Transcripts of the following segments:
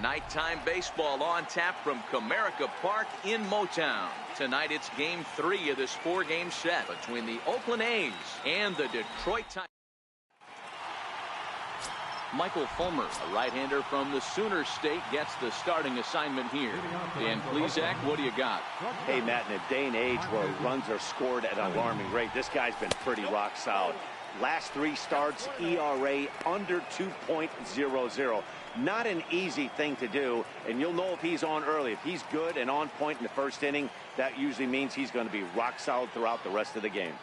Nighttime baseball on tap from Comerica Park in Motown. Tonight it's Game 3 of this 4-game set between the Oakland A's and the Detroit Tigers. Michael Fulmer, a right-hander from the Sooner State, gets the starting assignment here. Dan Plesac, what do you got? Hey, Matt, in a day and age where runs are scored at an alarming rate, this guy's been pretty rock solid. Last 3 starts, ERA under 2.00. Not an easy thing to do, and you'll know if he's on early. If he's good and on point in the first inning, that usually means he's going to be rock solid throughout the rest of the game.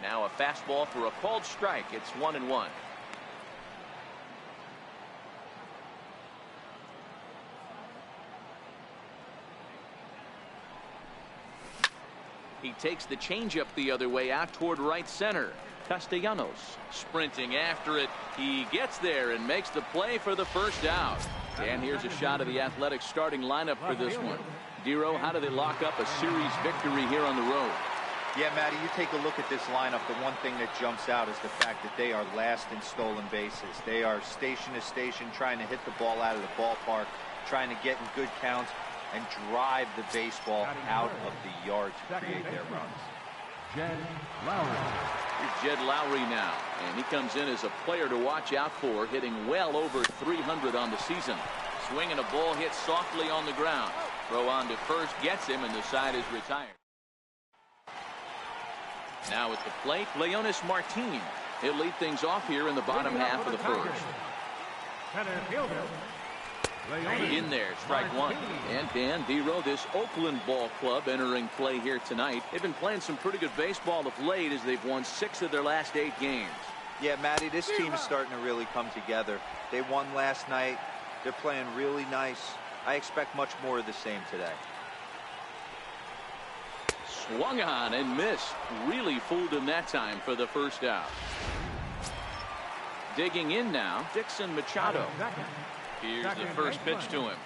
Now a fastball for a called strike. It's 1-1. He takes the changeup the other way out toward right center. Castellanos sprinting after it. He gets there and makes the play for the first out. And here's a shot of the Athletics starting lineup for this one. Dero, how do they lock up a series victory here on the road? Yeah, Matty, you take a look at this lineup. The one thing that jumps out is the fact that they are last in stolen bases. They are station to station trying to hit the ball out of the ballpark, trying to get in good counts and drive the baseball out of the yard to create their runs. Jed Lowry. Here's Jed Lowry now, and he comes in as a player to watch out for, hitting well over 300 on the season. Swinging a ball hit softly on the ground. Throw on to first gets him, and the side is retired. Now at the plate, Leonis Martin. He'll lead things off here in the bottom half of the first. In there, strike one. And Dan Dero, this Oakland ball club entering play here tonight. They've been playing some pretty good baseball of late as they've won 6 of their last 8 games. Yeah, Matty, this team is starting to really come together. They won last night. They're playing really nice. I expect much more of the same today. Swung on and missed. Really fooled him that time for the first out. Digging in now, Dixon Machado. Here's the first pitch to him.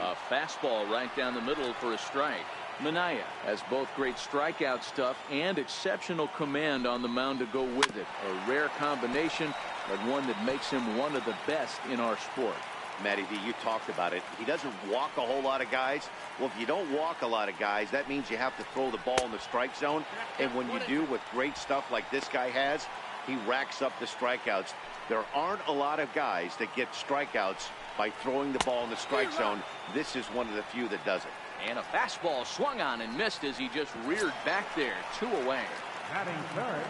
A fastball right down the middle for a strike. Minaya has both great strikeout stuff and exceptional command on the mound to go with it. A rare combination, but one that makes him one of the best in our sport. Matty D, you talked about it. He doesn't walk a whole lot of guys. Well, if you don't walk a lot of guys, that means you have to throw the ball in the strike zone. And when you do with great stuff like this guy has, he racks up the strikeouts. There aren't a lot of guys that get strikeouts by throwing the ball in the strike zone. This is one of the few that does it. And a fastball swung on and missed as he just reared back there. 2 away. Batting third.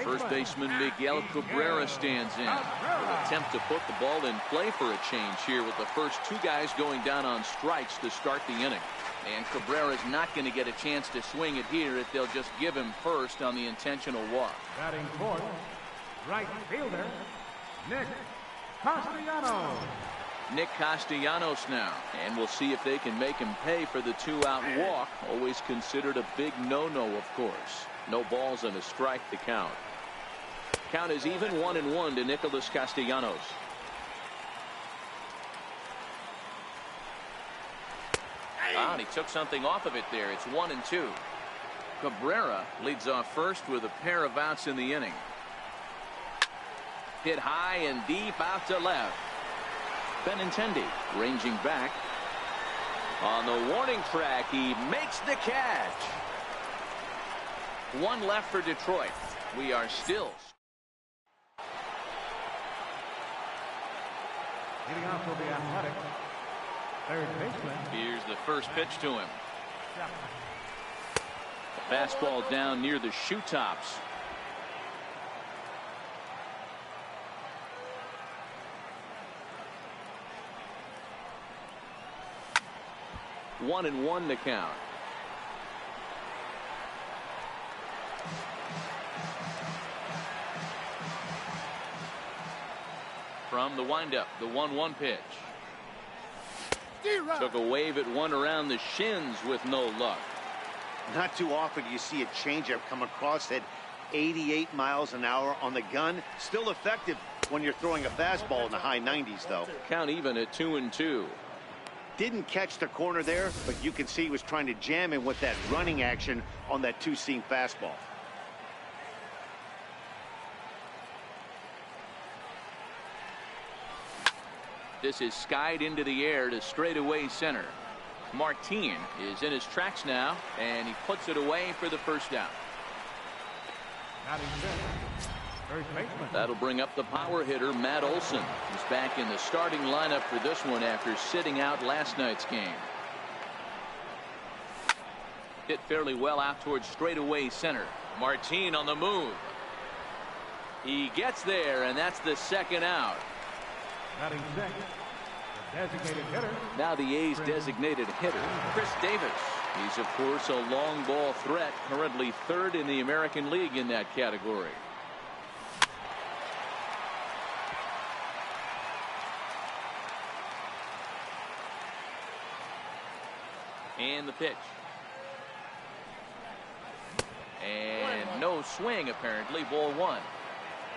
First baseman Miguel Cabrera stands in. Will attempt to put the ball in play for a change here with the first 2 guys going down on strikes to start the inning. And Cabrera's not going to get a chance to swing it here if they'll just give him first on the intentional walk. Batting fourth, right fielder, Nick Castellanos. Nick Castellanos now, and we'll see if they can make him pay for the 2-out walk. Always considered a big no-no, of course. No balls and a strike to count. Count is even, 1-1 to Nicholas Castellanos. And he took something off of it there. It's 1-2. Cabrera leads off first with a pair of outs in the inning. Hit high and deep out to left. Benintendi ranging back. On the warning track, he makes the catch. 1 left for Detroit. We are still. Getting out for the Athletics, third baseman. Here's the first pitch to him. A fastball down near the shoe tops. One and one to count. From the windup, the 1-1 pitch. Took a wave at one around the shins with no luck. Not too often do you see a changeup come across at 88 miles an hour on the gun. Still effective when you're throwing a fastball in the high 90s, though. Count even at 2-2. Didn't catch the corner there, but you can see he was trying to jam him with that running action on that 2-seam fastball. This is skied into the air to straightaway center. Martin is in his tracks now, and he puts it away for the first down. That'll bring up the power hitter, Matt Olson. He's back in the starting lineup for this one after sitting out last night's game. Hit fairly well out towards straightaway center. Martin on the move. He gets there, and that's the second out. Designated hitter. Now the A's designated hitter, Chris Davis. He's, of course, a long ball threat, currently third in the American League in that category. And the pitch. And no swing, apparently. Ball one.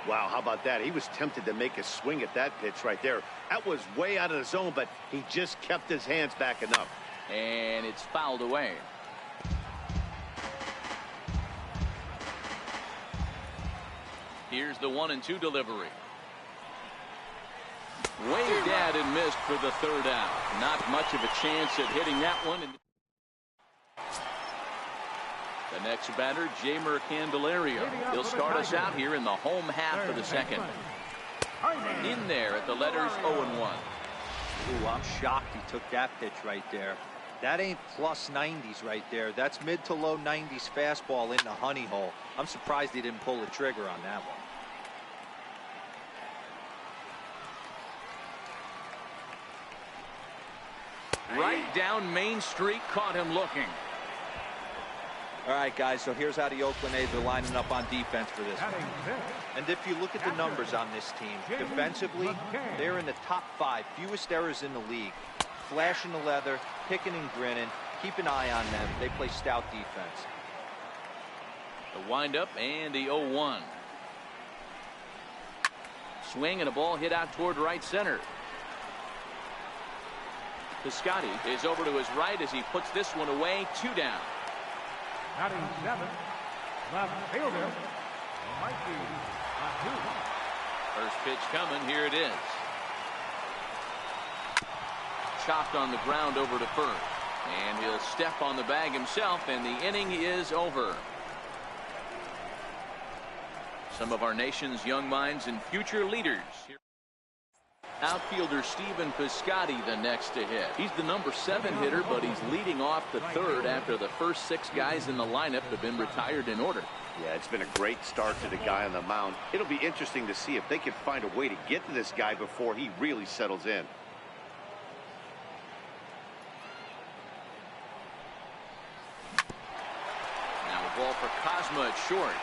Wow, how about that? He was tempted to make a swing at that pitch right there. That was way out of the zone, but he just kept his hands back enough. And it's fouled away. Here's the 1-2 delivery. Waved at and missed for the third out. Not much of a chance at hitting that one. The next batter, Jamer Candelario. He'll start us out here in the home half of the second. In there at the letters 0-1. Ooh, I'm shocked he took that pitch right there. That ain't plus 90s right there. That's mid to low 90s fastball in the honey hole. I'm surprised he didn't pull the trigger on that one. Right down Main Street, caught him looking. All right, guys, so here's how the Oakland A's are lining up on defense for this one. And if you look at the numbers on this team, defensively, they're in the top 5, fewest errors in the league. Flashing the leather, picking and grinning. Keep an eye on them. They play stout defense. The windup and the 0-1. Swing and a ball hit out toward right center. Piscotty is over to his right as he puts this one away. 2 down. 97, left fielder, might be on 2. First pitch coming. Here it is. Chopped on the ground over to first. And he'll step on the bag himself, and the inning is over. Some of our nation's young minds and future leaders. Outfielder Stephen Piscotty the next to hit. He's the number 7 hitter, but he's leading off the third after the first 6 guys in the lineup have been retired in order. Yeah, it's been a great start to the guy on the mound. It'll be interesting to see if they can find a way to get to this guy before he really settles in. Now a ball for Cosma at short.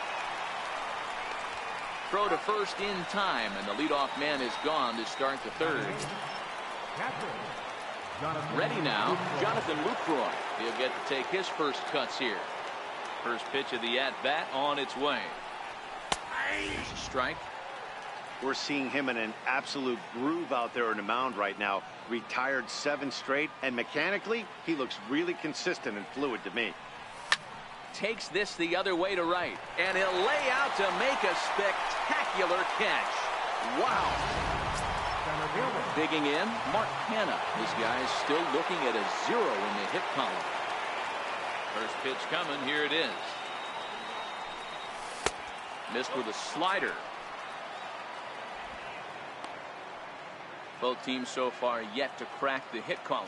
Throw to first in time, and the leadoff man is gone to start the third. Ready now, Jonathan Lucroy. He'll get to take his first cuts here. First pitch of the at-bat on its way. There's a strike. We're seeing him in an absolute groove out there on the mound right now. Retired 7 straight, and mechanically, he looks really consistent and fluid to me. Takes this the other way to right, and he'll lay out to make a spectacular catch. Wow. Digging in, Mark Hanna. This guy's still looking at a 0 in the hit column. First pitch coming. Here it is. Missed with a slider. Both teams so far yet to crack the hit column.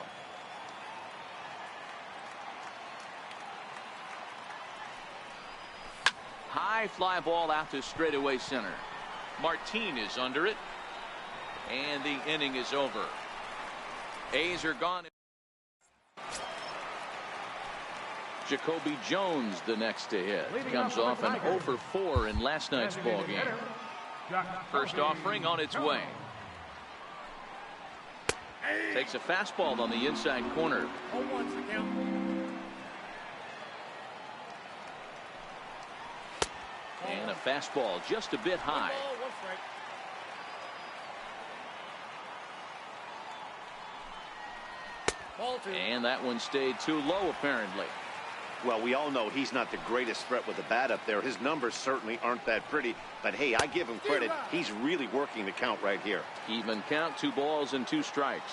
High fly ball out to straightaway center. Martin is under it. And the inning is over. A's are gone. Jacoby Jones the next to hit. Comes off an 0 for 4 in last night's ball game. First offering on its way. Takes a fastball on the inside corner. And a fastball just a bit high. And that one stayed too low apparently. Well, we all know he's not the greatest threat with the bat up there. His numbers certainly aren't that pretty. But, hey, I give him credit. He's really working the count right here. Even count, 2 balls and 2 strikes.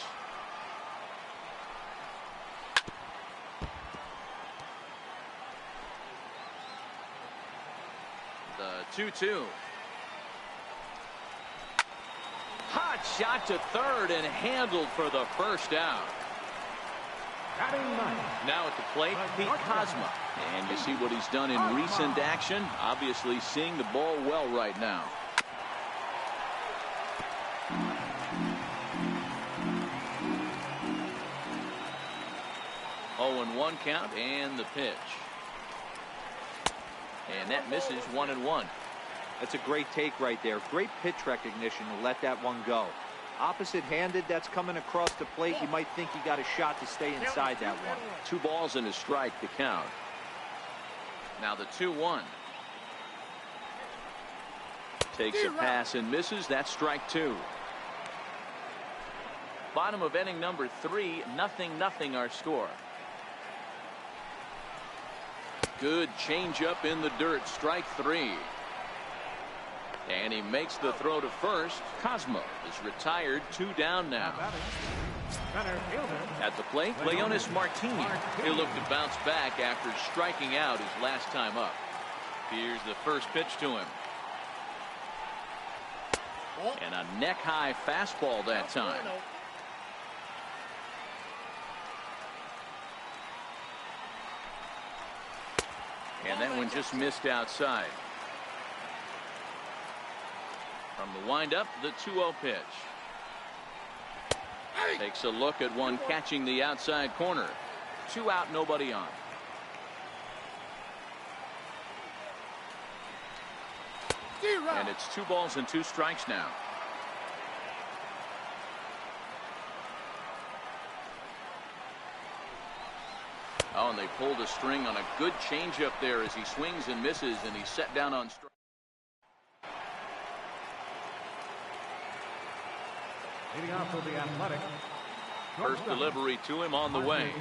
The 2-2. Hot shot to third and handled for the first out. Now at the plate, Pete Kozma. And you see what he's done in recent action. Obviously seeing the ball well right now. Oh, and 1 count and the pitch. And that misses 1-1. That's a great take right there. Great pitch recognition to let that one go. Opposite-handed, that's coming across the plate. You might think he got a shot to stay inside that one. 2 balls and a strike to count. Now the 2-1. Takes a pass and misses. That's strike 2. Bottom of inning number 3, 0-0 our score. Good changeup in the dirt. Strike 3. And he makes the throw to first. Kozma is retired. 2 down now. At the plate, Leonis Martini. He'll look to bounce back after striking out his last time up. Here's the first pitch to him. And a neck-high fastball that time. And that one just missed outside. From the windup, the 2-0 pitch. Takes a look at one catching the outside corner. 2 out, nobody on. And it's 2 balls and 2 strikes now. Oh, and they pulled a string on a good changeup there as he swings and misses, and he's set down on strike. Leading off for the Athletics. First delivery to him on the way.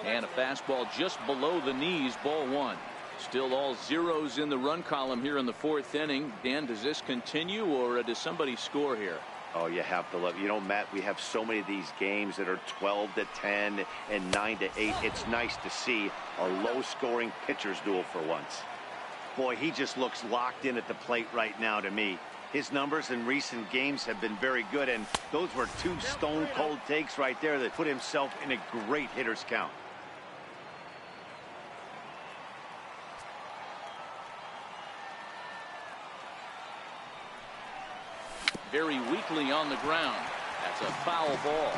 And a fastball just below the knees, ball 1. Still all zeros in the run column here in the 4th inning. Dan, does this continue or does somebody score here? Oh, you have to love, you know, Matt, we have so many of these games that are 12-10 and 9-8. It's nice to see a low-scoring pitcher's duel for once. Boy, he just looks locked in at the plate right now to me. His numbers in recent games have been very good, and those were 2 stone-cold takes right there that put himself in a great hitter's count. Very weakly on the ground. That's a foul ball.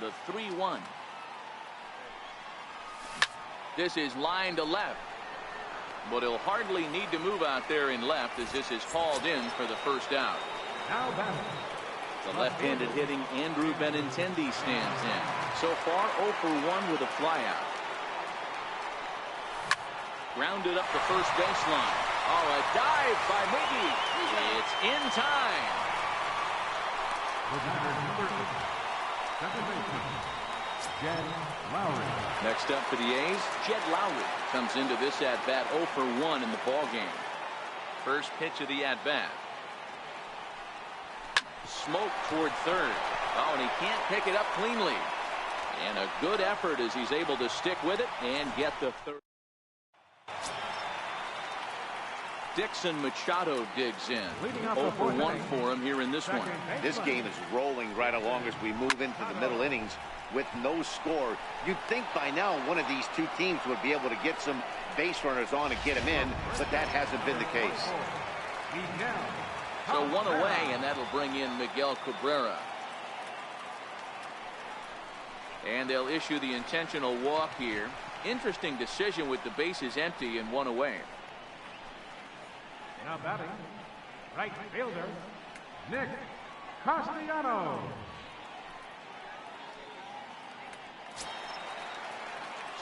The 3-1. This is line to left. But he'll hardly need to move out there in left as this is hauled in for the first out. The left-handed hitting Andrew Benintendi stands in. So far 0 for 1 with a flyout. Grounded up the first baseline. Oh, a dive by Miggy. It's in time. Next up for the A's, Jed Lowry comes into this at-bat 0 for 1 in the ballgame. First pitch of the at-bat. Smoke toward third. Oh, and he can't pick it up cleanly. And a good effort as he's able to stick with it and get the third. Dixon Machado digs in. 0 for 1 for him here in this one. This game is rolling right along as we move into the middle innings with no score. You'd think by now one of these 2 teams would be able to get some base runners on and get them in, but that hasn't been the case. So 1 away, and that'll bring in Miguel Cabrera. And they'll issue the intentional walk here. Interesting decision with the bases empty and 1 away. Now batting, right fielder, Nick Castellanos.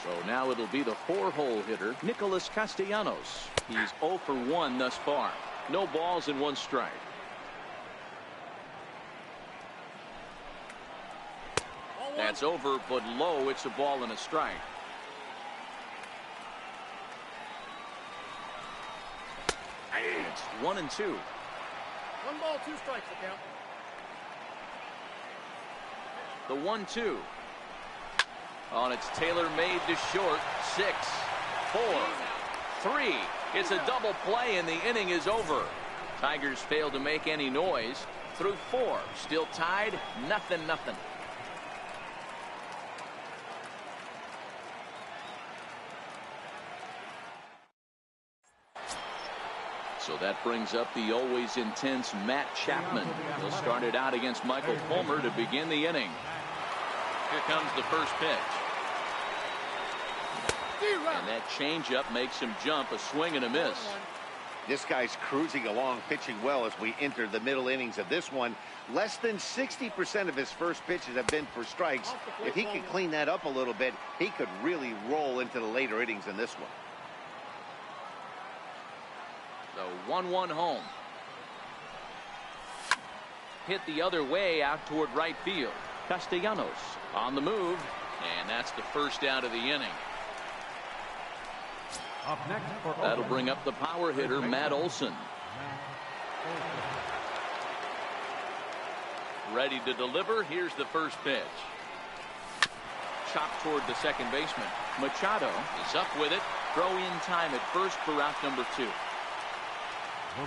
So now it'll be the 4-hole hitter, Nicholas Castellanos. He's 0 for 1 thus far. No balls and 1 strike. That's over, but low. It's a ball and a strike. It's 1-2. 1 ball, 2 strikes to count. The 1-2. Oh, and it's tailor-made to short. 6, 4, 3. It's a double play, and the inning is over. Tigers failed to make any noise. Through 4. Still tied. 0-0. So that brings up the always intense Matt Chapman. He'll start it out against Michael Fulmer to begin the inning. Here comes the first pitch. And that changeup makes him jump. A swing and a miss. This guy's cruising along, pitching well as we enter the middle innings of this one. Less than 60% of his first pitches have been for strikes. If he could clean that up a little bit, he could really roll into the later innings in this one. The 1-1 home. Hit the other way out toward right field. Castellanos on the move, and that's the first out of the inning. Up next for That'll bring up the power hitter, Matt Olson. Ready to deliver. Here's the first pitch. Chopped toward the second baseman. Machado is up with it. Throw in time at first for out number 2.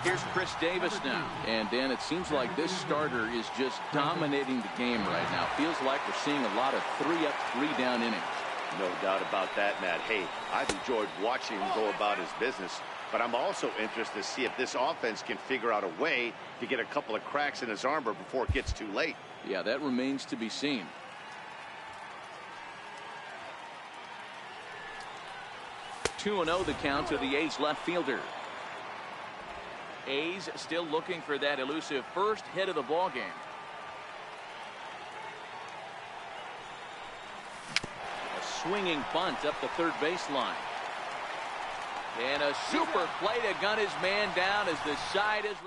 Here's Chris Davis now. And Dan, it seems like this starter is just dominating the game right now. Feels like we're seeing a lot of 3-up, 3-down innings. No doubt about that, Matt. Hey, I've enjoyed watching him go about his business, but I'm also interested to see if this offense can figure out a way to get a couple of cracks in his armor before it gets too late. Yeah, that remains to be seen. Two and 0 the count to the A's left fielder. A's still looking for that elusive first hit of the ball game. A swinging bunt up the third baseline. And a super play to gun his man down as the side is.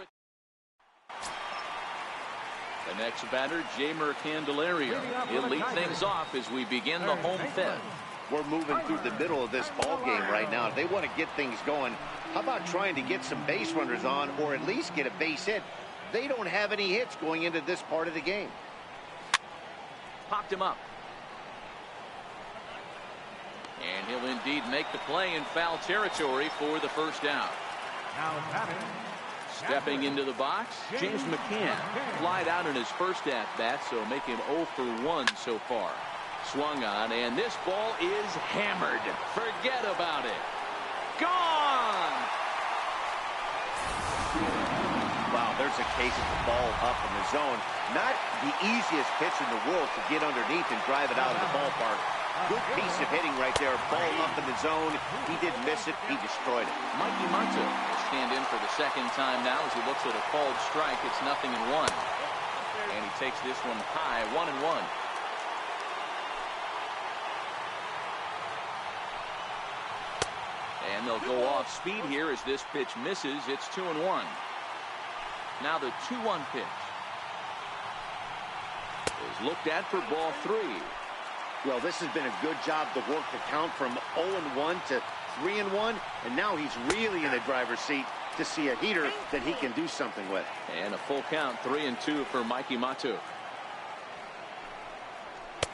The next batter, Jeimer Candelario. He'll lead things off as we begin the home fifth. We're moving through the middle of this ball game right now. If they want to get things going, how about trying to get some base runners on or at least get a base hit? They don't have any hits going into this part of the game. Popped him up. And he'll indeed make the play in foul territory for the first out. now batting. Stepping into the box, James McCann. Flied out in his first at-bat, so make him 0 for 1 so far. Swung on, and this ball is hammered. Forget about it. Gone! Wow, there's a case of the ball up in the zone. Not the easiest pitch in the world to get underneath and drive it out of the ballpark. Good piece of hitting right there. Ball up in the zone. He didn't miss it. He destroyed it. Mikey Manto will stand in for the second time now as he looks at a called strike. It's 0-1. And he takes this one high, 1-1. And they'll go off speed here as this pitch misses. It's 2-1. Now the 2-1 pitch is looked at for ball 3. Well, this has been a good job to work the count from 0-1 to 3-1, and now he's really in the driver's seat to see a heater that he can do something with. And a full count, 3-2 for Mikey Manto.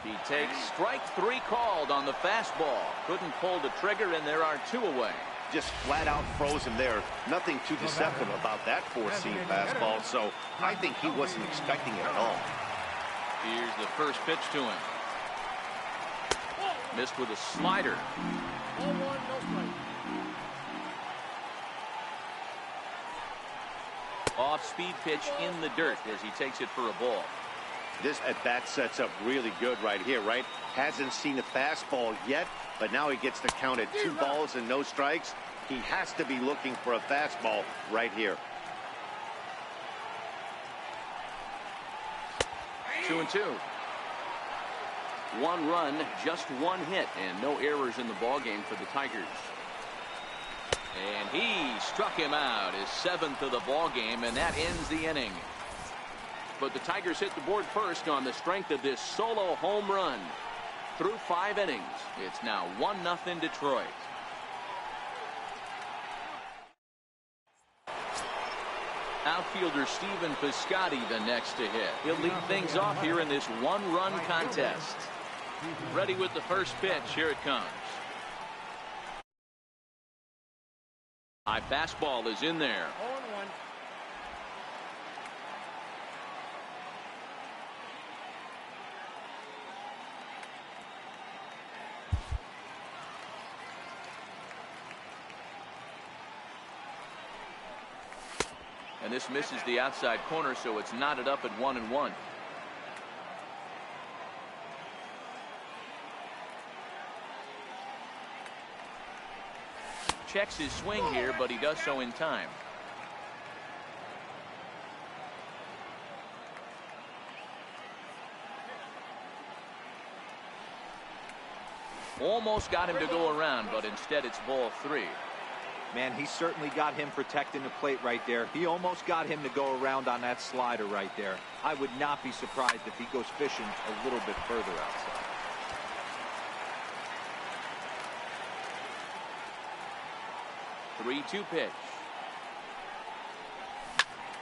He takes strike 3 called on the fastball. Couldn't pull the trigger, and there are 2 away. Just flat out froze him there. Nothing too deceptive about that 4-seam fastball, so I think he wasn't expecting it at all. Here's the first pitch to him. Missed with a slider. 0-1, no strike. Off-speed pitch in the dirt as he takes it for a ball. This at-bat sets up really good right here, right? Hasn't seen a fastball yet, but now he gets the count at 2 balls and no strikes. He has to be looking for a fastball right here. 2-2. 1 run, just 1 hit, and no errors in the ballgame for the Tigers. And he struck him out, his 7th of the ballgame, and that ends the inning. but the Tigers hit the board first on the strength of this solo home run. Through 5 innings, it's now 1-0 Detroit. Outfielder Stephen Piscotty the next to hit. He'll lead things off here in this one-run contest. Ready with the first pitch. Here it comes. High fastball is in there. 0-1. And this misses the outside corner, so it's knotted up at 1-1. Checks his swing here, but he does so in time. Almost got him to go around, but instead it's ball 3. Man, he certainly got him protecting the plate right there. He almost got him to go around on that slider right there. I would not be surprised if he goes fishing a little bit further outside. Three-two pitch.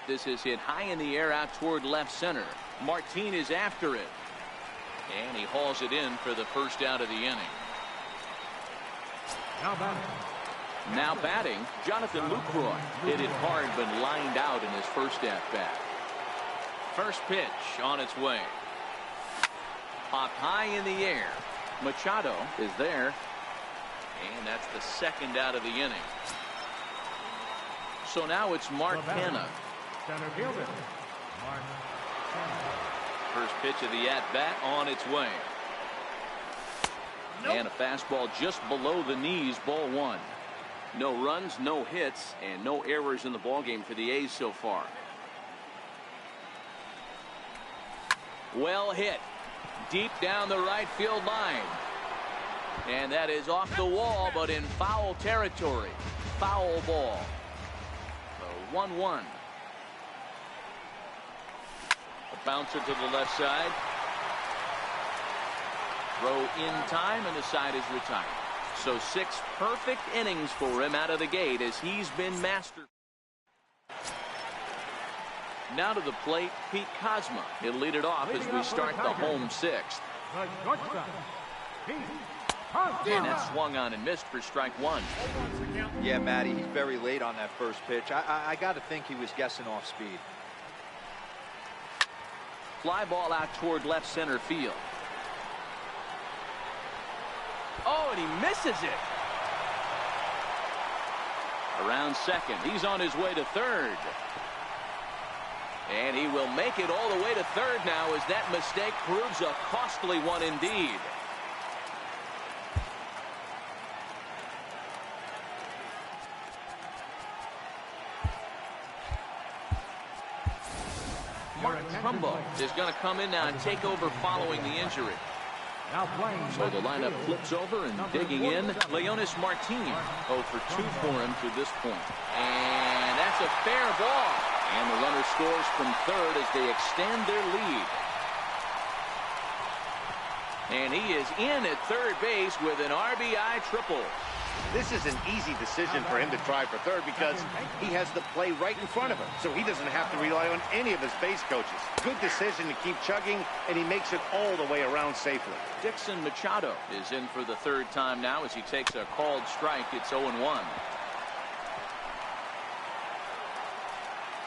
This is hit high in the air out toward left center. Martin is after it. And he hauls it in for the first out of the inning. Now batting, Jonathan Lucroy. Hit it hard but lined out in his first at-bat. First pitch on its way. Popped high in the air. Machado is there. And that's the second out of the inning. So now it's Mark Hanna. Center fielder, Mark Hanna. First pitch of the at-bat on its way. And a fastball just below the knees, ball 1. No runs, no hits, and no errors in the ballgame for the A's so far. Well hit. Deep down the right field line. And that is off the wall, but in foul territory. Foul ball. So 1-1. A bouncer to the left side. Throw in time, and the side is retired. So 6 perfect innings for him out of the gate as he's been master. Now to the plate, Pete Kozma. He'll lead it off as we start the home 6th. And that swung on and missed for strike 1. Yeah, Matty, he's very late on that first pitch. I got to think he was guessing off speed. Fly ball out toward left center field. Oh, and he misses it. Around second. He's on his way to third. And he will make it all the way to third now as that mistake proves a costly one indeed. Mark Trumbo is going to come in now and take over following the injury. So the lineup flips over and digging in, Leonis Martin. 0 for 2 for him to this point. And that's a fair ball. And the runner scores from third as they extend their lead. And he is in at third base with an RBI triple. This is an easy decision for him to try for third because he has the play right in front of him, so he doesn't have to rely on any of his base coaches. Good decision to keep chugging, and he makes it all the way around safely. Dixon Machado is in for the third time now as he takes a called strike. It's 0-1.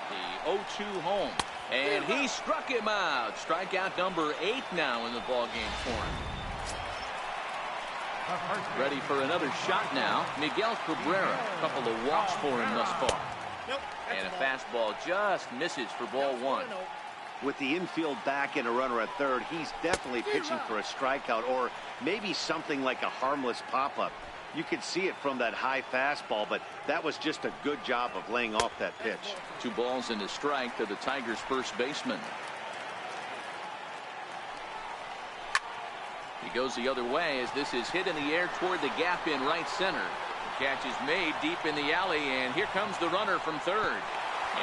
The 0-2 home, and he struck him out. Strikeout number 8 now in the ballgame for him. Ready for another shot now. Miguel Cabrera. A couple of walks for him thus far. And a fastball just misses for ball 1. With the infield back and a runner at third, he's definitely pitching for a strikeout or maybe something like a harmless pop-up. You could see it from that high fastball, but that was just a good job of laying off that pitch. 2 balls and a strike to the Tigers' first baseman. He goes the other way as this is hit in the air toward the gap in right center. The catch is made deep in the alley, and here comes the runner from third.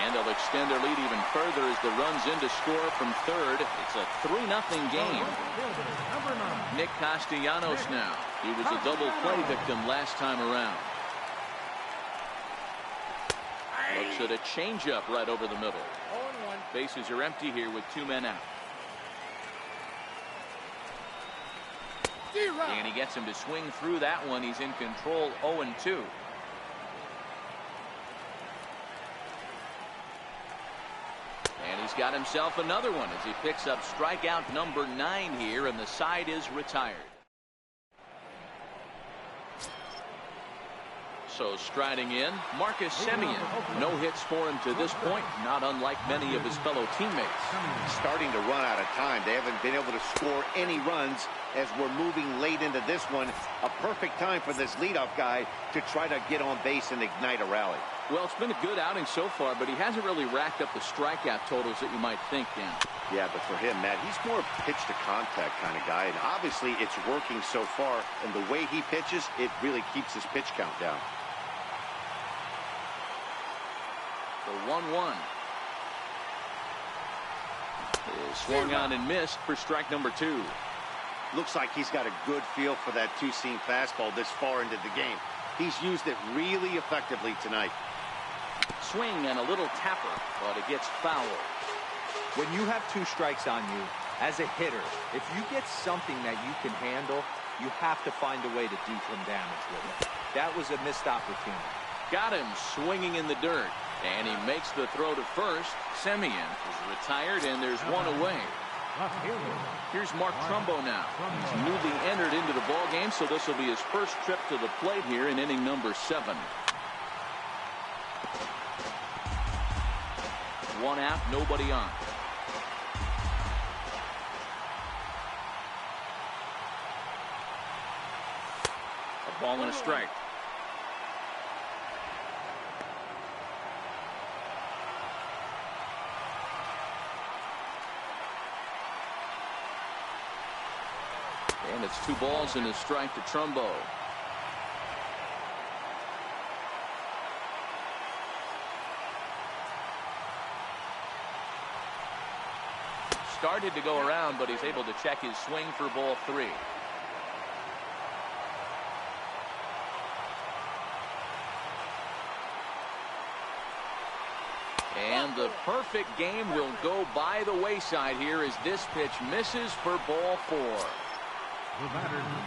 And they'll extend their lead even further as the runs in to score from third. It's a 3-0 game. Number 9. Nick Castellanos now. He was a double play victim last time around. Looks at a changeup right over the middle. 0-1. Bases are empty here with 2 men out. And he gets him to swing through that one. He's in control. 0-2. And he's got himself another one as he picks up strikeout number 9 here, and the side is retired. So striding in, Marcus Semien. No hits for him to this point, not unlike many of his fellow teammates. Starting to run out of time. They haven't been able to score any runs as we're moving late into this one. A perfect time for this leadoff guy to try to get on base and ignite a rally. Well, it's been a good outing so far, but he hasn't really racked up the strikeout totals that you might think, Dan. Yeah, but for him, Matt, he's more pitch to contact kind of guy, and obviously it's working so far, and the way he pitches, it really keeps his pitch count down. The 1-1 is swung on and missed for strike number 2. Looks like he's got a good feel for that two-seam fastball this far into the game. He's used it really effectively tonight. Swing and a little tapper, but it gets foul. When you have 2 strikes on you, as a hitter, if you get something that you can handle, you have to find a way to do some damage with it. That was a missed opportunity. Got him swinging in the dirt. And he makes the throw to first. Semien is retired, and there's one away. Here's Mark Trumbo now. He's newly entered into the ball game, so this will be his first trip to the plate here in inning number 7. 1 out, nobody on. A ball and a strike. And it's 2 balls and a strike to Trumbo. Started to go around, but he's able to check his swing for ball 3. And the perfect game will go by the wayside here as this pitch misses for ball 4.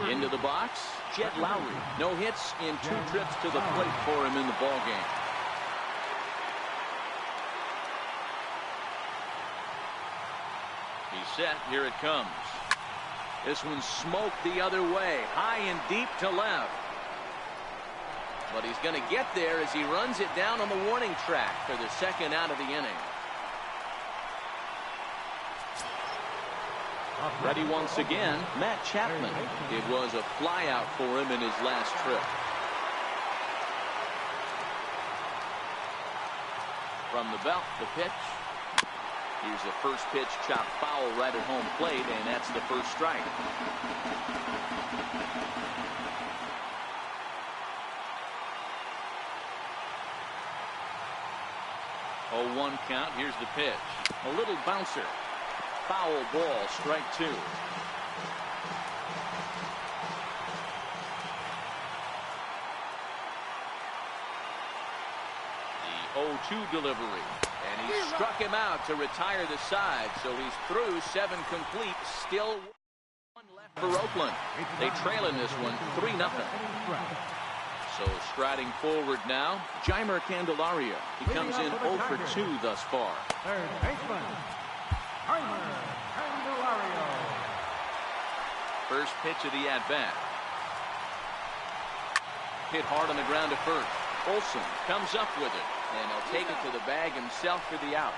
Into the box, Jet Lowry. No hits in 2 trips to the plate for him in the ball game. He's set. Here it comes. This one smoked the other way, high and deep to left. But he's going to get there as he runs it down on the warning track for the 2nd out of the inning. Ready once again, Matt Chapman. It was a flyout for him in his last trip. From the belt, the pitch. Here's the first pitch, chopped foul right at home plate, and that's the first strike. Oh, 1 count. Here's the pitch. A little bouncer. Foul ball, strike 2. The 0-2 delivery. And he struck him out to retire the side. So he's through 7 complete. Still 1 left for Oakland. They trail in this one 3-0. So striding forward now, Jeimer Candelario. He comes in 0 for 2 thus far. Third baseman, Jeimer Candelario. First pitch of the at-bat. Hit hard on the ground to first. Olsen comes up with it, and he'll take it to the bag himself for the out.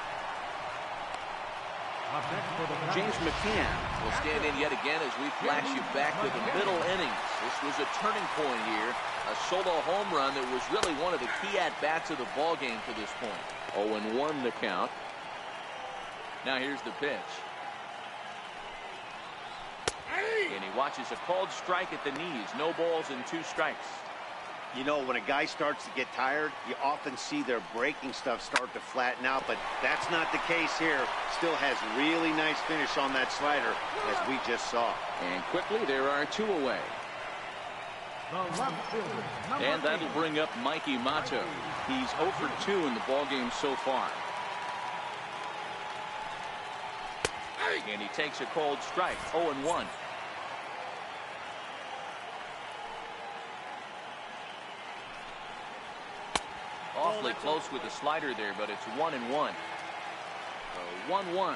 James McCann will stand in yet again as we flash you back to the middle innings. This was a turning point here. A solo home run that was really one of the key at-bats of the ball game to this point. 0-1 the count. Now here's the pitch. And he watches a called strike at the knees. No balls and 2 strikes. You know, when a guy starts to get tired, you often see their breaking stuff start to flatten out, but that's not the case here. Still has really nice finish on that slider, as we just saw. And quickly, there are 2 away. And that'll bring up Mikey Motto. He's 0 for 2 in the ballgame so far. And he takes a cold strike, 0-1. Awfully close with the slider there, but it's 1-1. 1-1.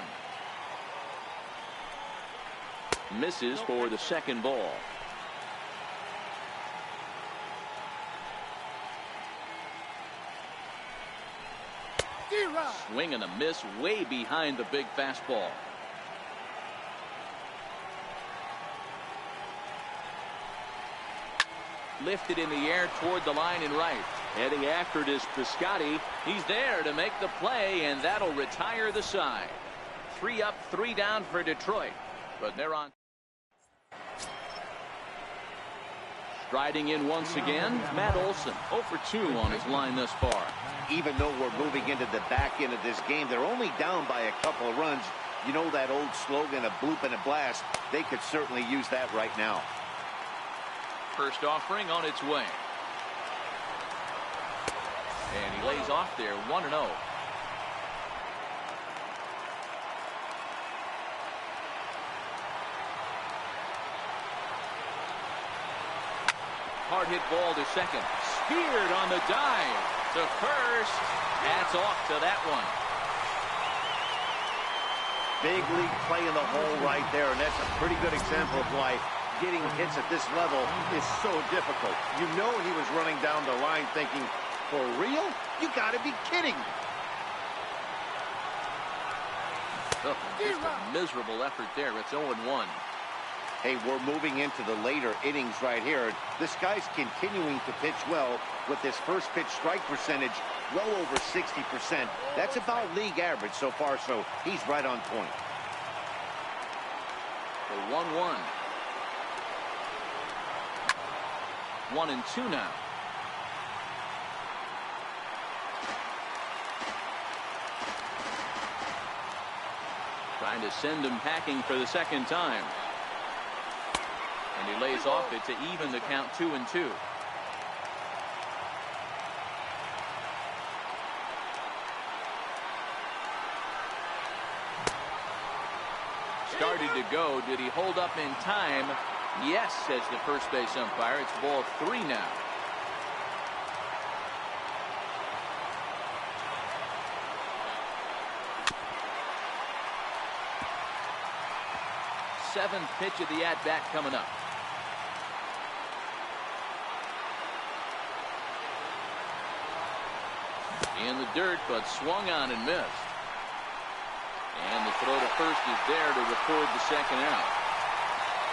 Misses for the second ball. Swing and a miss way behind the big fastball. Lifted in the air toward the line and right. Heading after it is Piscotty. He's there to make the play, and that'll retire the side. 3 up, 3 down for Detroit. But they're on. Striding in once again, Matt Olson, 0 for 2 on his line thus far. Even though we're moving into the back end of this game, they're only down by a couple of runs. You know that old slogan, a bloop and a blast. They could certainly use that right now. First offering on its way. And he lays off there, 1-0. Hard hit ball to second. Speared on the dive. To first. That's off to that one. Big league play in the hole right there, and that's a pretty good example of why getting hits at this level is so difficult. You know he was running down the line thinking, for real? You got to be kidding. Oh, just a miserable effort there. It's 0-1. Hey, we're moving into the later innings right here. This guy's continuing to pitch well with his first pitch strike percentage well over 60%. That's about league average so far, so he's right on point. The 1-1. 1-2 now. Trying to send him packing for the second time. And he lays off it to even the count 2-2. Started to go. Did he hold up in time? Yes, says the first base umpire. It's ball 3 now. Seventh pitch of the at-bat coming up. In the dirt, but swung on and missed. And the throw to first is there to record the second out.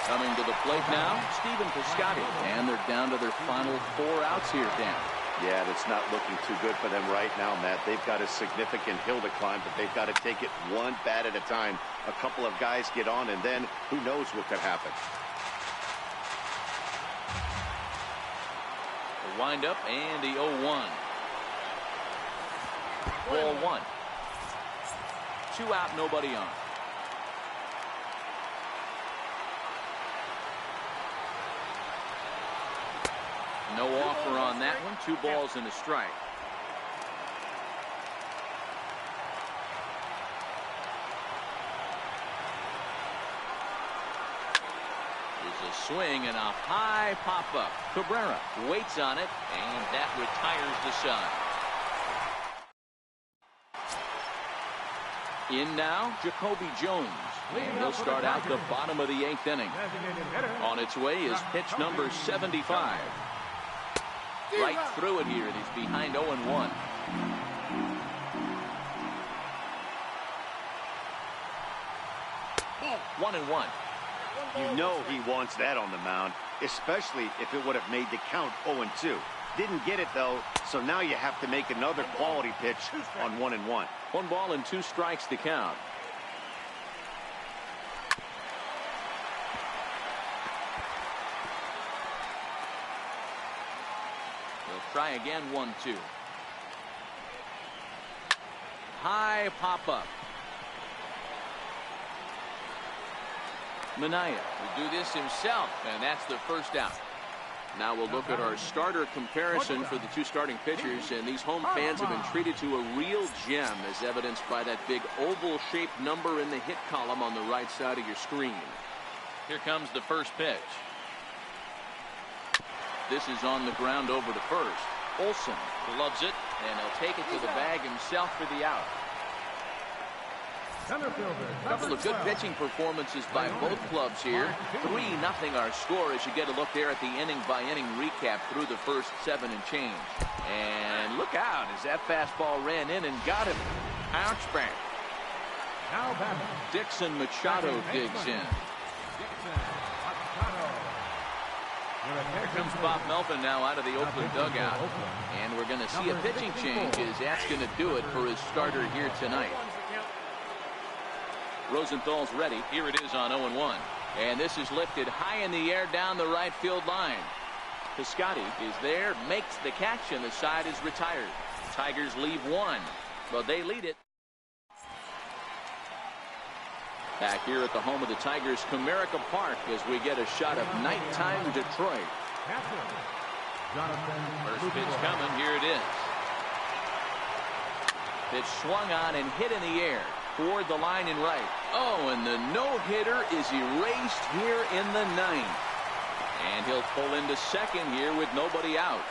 Coming to the plate now, Stephen Piscotty. And they're down to their final 4 outs here, Dan. Yeah, it's not looking too good for them right now, Matt. They've got a significant hill to climb, but they've got to take it one bat at a time. A couple of guys get on, and then who knows what could happen. The windup and the 0-1. Ball 1. 2 out, nobody on. No offer on that one. 2 balls and a strike. There's a swing and a high pop-up. Cabrera waits on it, and that retires the side. In now, Jacoby Jones. And he'll start out the bottom of the 8th inning. On its way is pitch number 75. Right through it here, and he's behind 0-1. 1-1. You know he wants that on the mound, especially if it would have made the count 0-2. Didn't get it, though, so now you have to make another quality pitch on 1-1. 1 ball and 2 strikes to count. Try again, 1-2. High pop up. Minaya will do this himself, and that's the first out. Now we'll look at our starter comparison for the two starting pitchers, and these home fans have been treated to a real gem, as evidenced by that big oval-shaped number in the hit column on the right side of your screen. Here comes the first pitch. This is on the ground over to first. Olsen gloves it, and he'll take it to the bag himself for the out. A couple of good pitching performances by both clubs here. 3-0 our score as you get a look there at the inning-by-inning recap through the first 7 and change. And look out as that fastball ran in and got him. Ouchback. Dixon Machado digs in. Here comes Bob Melvin now out of the Oakland dugout. And we're going to see a pitching change as that's going to do it for his starter here tonight. Rosenthal's ready. Here it is on 0-1. And this is lifted high in the air down the right field line. Piscotty is there, makes the catch, and the side is retired. Tigers leave one, but they lead it. Back here at the home of the Tigers, Comerica Park, as we get a shot of nighttime Detroit. First pitch coming. Here it is. Pitch swung on and hit in the air toward the line and right. Oh, and the no-hitter is erased here in the 9th. And he'll pull into second here with nobody out.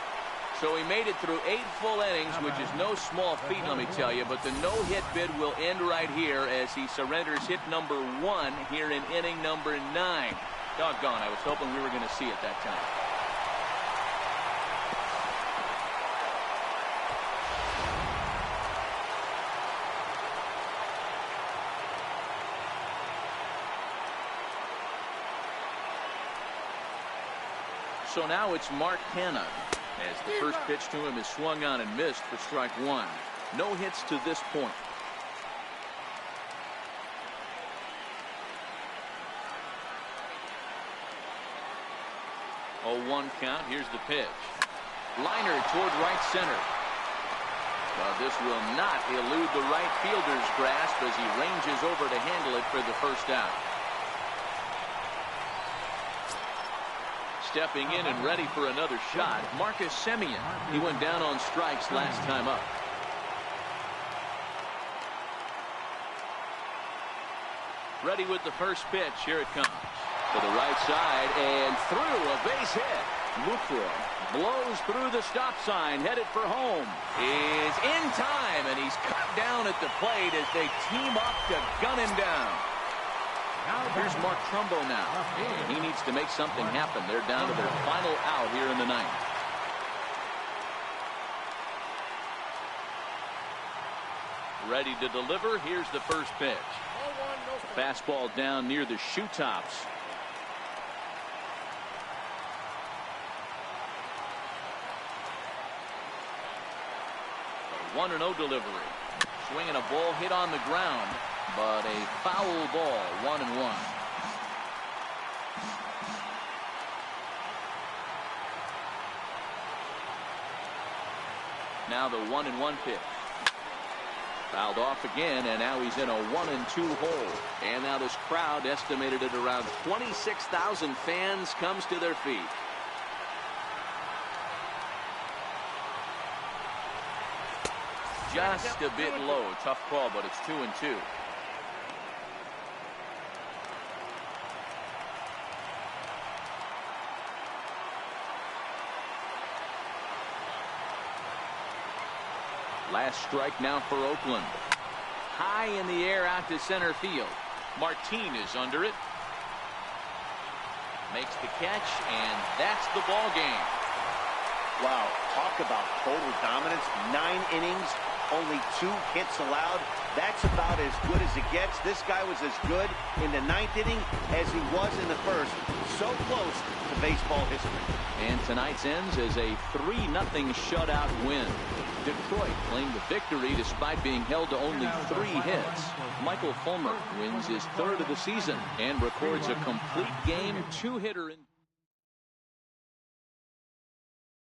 So he made it through 8 full innings, which is no small feat, let me tell you. But the no-hit bid will end right here as he surrenders hit number 1 here in inning number 9. Doggone, I was hoping we were going to see it that time. So now it's Mark Hanna as the first pitch to him is swung on and missed for strike 1. No hits to this point. 0-1 count. Here's the pitch. Liner toward right center. Well, this will not elude the right fielder's grasp as he ranges over to handle it for the first out. Stepping in and ready for another shot, Marcus Semien. He went down on strikes last time up. Ready with the first pitch. Here it comes. To the right side and through, a base hit. Lufroy blows through the stop sign, headed for home. Is in time, and he's cut down at the plate as they team up to gun him down. Here's Mark Trumbo now. And he needs to make something happen. They're down to their final out here in the 9th. Ready to deliver. Here's the first pitch. Fastball down near the shoe tops. 1-0 delivery. Swinging a ball hit on the ground, but a foul ball. 1-1. Now the 1-1 pitch. Fouled off again, and now he's in a 1-2 hole. And now this crowd, estimated at around 26,000 fans, comes to their feet. Just a bit low. Tough call, but it's 2-2. Last strike now for Oakland. High in the air out to center field. Martin is under it. Makes the catch, and that's the ball game. Wow, talk about total dominance. 9 innings, only 2 hits allowed. That's about as good as it gets. This guy was as good in the 9th inning as he was in the 1st. So close to baseball history. And tonight's ends as a 3-0 shutout win. Detroit claimed the victory despite being held to only 3 hits. Michael Fulmer wins his 3rd of the season and records a complete game 2-hitter in